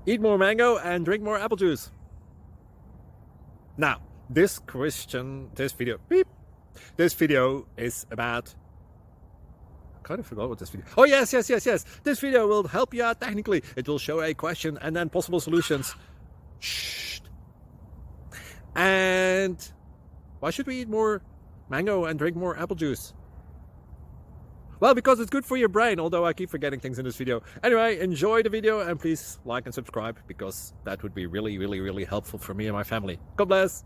Eat more mango and drink more apple juice. Now, this video is about... I kind of forgot what this video... Oh, yes. This video will help you out technically. It will show a question and then possible solutions. Shh. And why should we eat more mango and drink more apple juice? Well, because it's good for your brain, although I keep forgetting things in this video. Anyway, enjoy the video and please like and subscribe, because that would be really helpful for me and my family. God bless!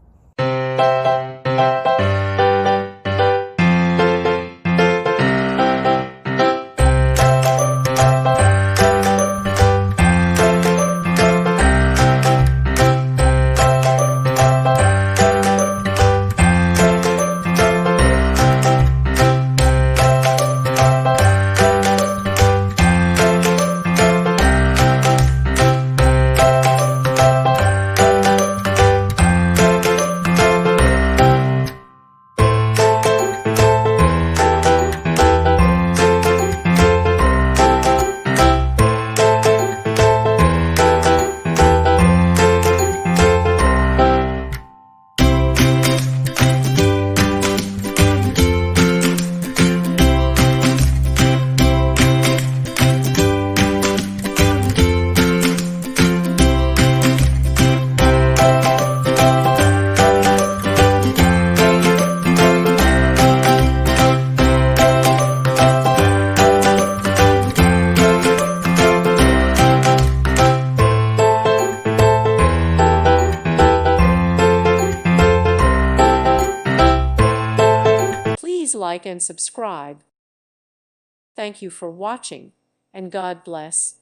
Please like and subscribe. Thank you for watching, and God bless.